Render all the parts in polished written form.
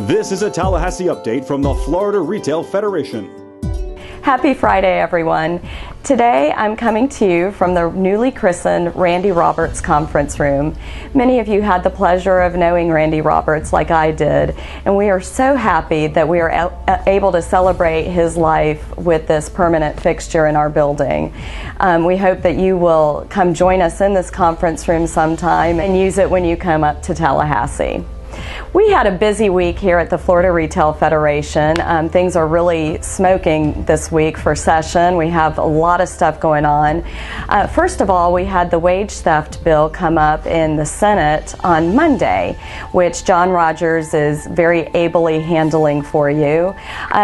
This is a Tallahassee update from the Florida Retail Federation. Happy Friday, everyone. Today I'm coming to you from the newly christened Randy Roberts conference room. Many of you had the pleasure of knowing Randy Roberts like I did, and we are so happy that we are able to celebrate his life with this permanent fixture in our building. We hope that you will come join us in this conference room sometime and use it when you come up to Tallahassee. We had a busy week here at the Florida Retail Federation. Things are really smoking this week for session. We have a lot of stuff going on. First of all, we had the wage theft bill come up in the Senate on Monday, which John Rogers is very ably handling for you.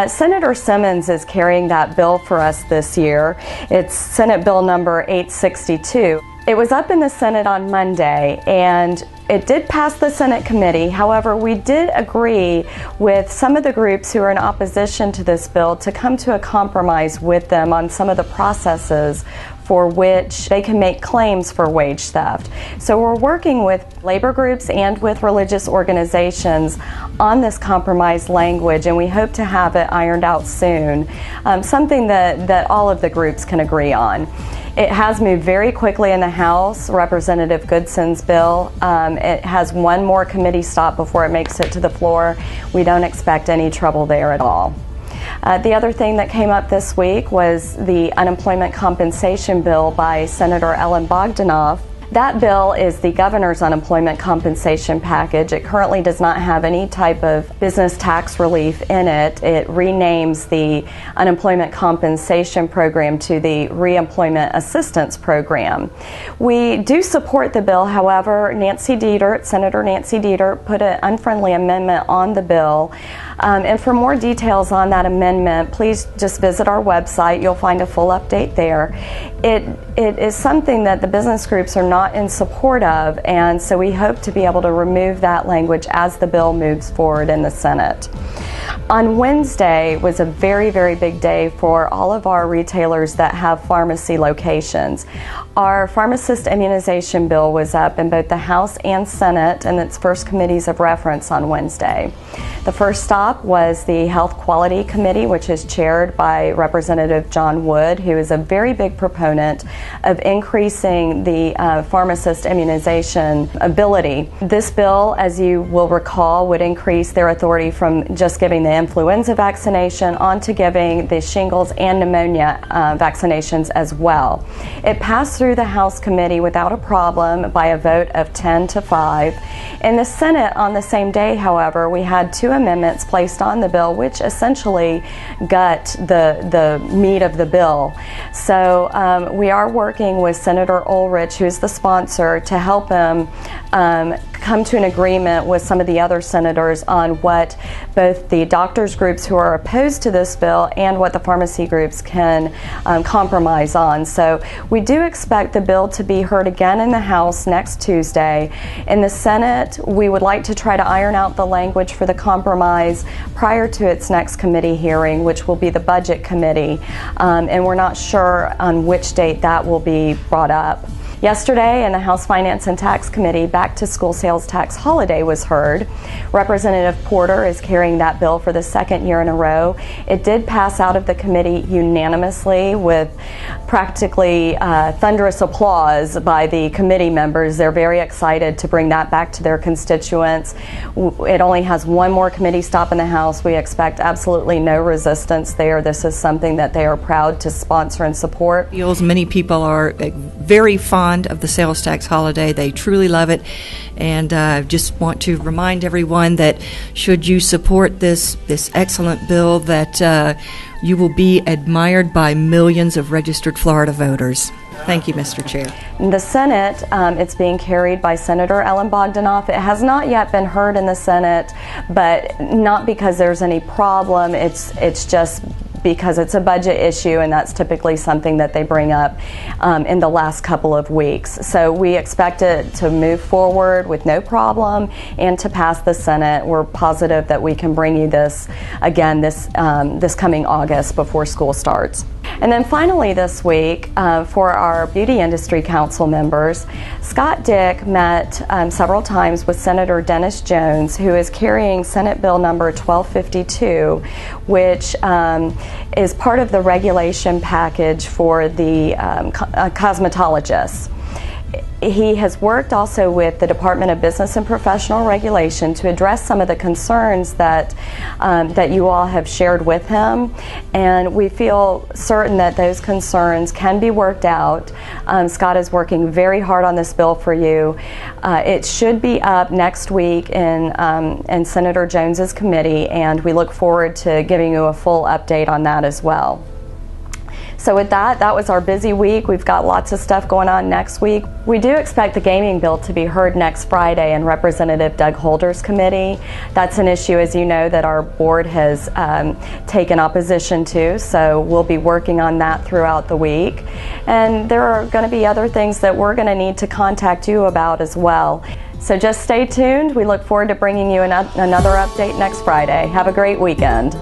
Senator Simmons is carrying that bill for us this year. It's Senate Bill number 862. It was up in the Senate on Monday, and it did pass the Senate committee. However, we did agree with some of the groups who are in opposition to this bill to come to a compromise with them on some of the processes for which they can make claims for wage theft. So we're working with labor groups and with religious organizations on this compromise language, and we hope to have it ironed out soon, something that all of the groups can agree on. It has moved very quickly in the House, Representative Goodson's bill. It has one more committee stop before it makes it to the floor. We don't expect any trouble there at all. The other thing that came up this week was the unemployment compensation bill by Senator Ellen Bogdanoff. That bill is the governor's unemployment compensation package. It currently does not have any type of business tax relief in it. It renames the unemployment compensation program to the reemployment assistance program. We do support the bill. However, Senator Nancy Dietert put an unfriendly amendment on the bill. And for more details on that amendment, please just visit our website. You'll find a full update there. It is something that the business groups are not in support of, and so we hope to be able to remove that language as the bill moves forward in the Senate. On Wednesday was a very, very big day for all of our retailers that have pharmacy locations. Our pharmacist immunization bill was up in both the House and Senate in its first committees of reference on Wednesday. The first stop was the Health Quality Committee, which is chaired by Representative John Wood, who is a very big proponent of increasing the pharmacist immunization ability. This bill, as you will recall, would increase their authority from just giving the influenza vaccination onto giving the shingles and pneumonia vaccinations as well. It passed through the House committee without a problem by a vote of 10 to 5. In the Senate on the same day, however, we had two amendments placed on the bill which essentially gut the meat of the bill. So we are working with Senator Ulrich, who is the sponsor, to help him come to an agreement with some of the other senators on what both the doctors groups who are opposed to this bill and what the pharmacy groups can compromise on. So we do expect the bill to be heard again in the House next Tuesday. In the Senate, we would like to try to iron out the language for the compromise prior to its next committee hearing, which will be the Budget Committee, and we're not sure on which date that will be brought up. Yesterday in the House Finance and Tax Committee, back to school sales tax holiday was heard. Representative Porter is carrying that bill for the second year in a row. It did pass out of the committee unanimously with practically thunderous applause by the committee members. They're very excited to bring that back to their constituents. It only has one more committee stop in the House. We expect absolutely no resistance there. This is something that they are proud to sponsor and support. Many people are very fond of the sales tax holiday. They truly love it, and just want to remind everyone that should you support this excellent bill, that you will be admired by millions of registered Florida voters. Thank you, Mr. Chair. In the Senate, it's being carried by Senator Ellen Bogdanoff. It has not yet been heard in the Senate, but not because there's any problem. It's just because it's a budget issue, and that's typically something that they bring up in the last couple of weeks. So we expect it to move forward with no problem and to pass the Senate. We're positive that we can bring you this again this coming August before school starts. And then finally this week, for our Beauty Industry Council members, Scott Dick met several times with Senator Dennis Jones, who is carrying Senate Bill number 1252, which is part of the regulation package for the cosmetologists. He has worked also with the Department of Business and Professional Regulation to address some of the concerns that you all have shared with him, and we feel certain that those concerns can be worked out. Scott is working very hard on this bill for you. It should be up next week in Senator Jones's committee, and we look forward to giving you a full update on that as well. So with that was our busy week. We've got lots of stuff going on next week. We do expect the gaming bill to be heard next Friday in Representative Doug Holder's committee. That's an issue, as you know, that our board has taken opposition to, so we'll be working on that throughout the week. And there are going to be other things that we're going to need to contact you about as well. So just stay tuned. We look forward to bringing you another update next Friday. Have a great weekend.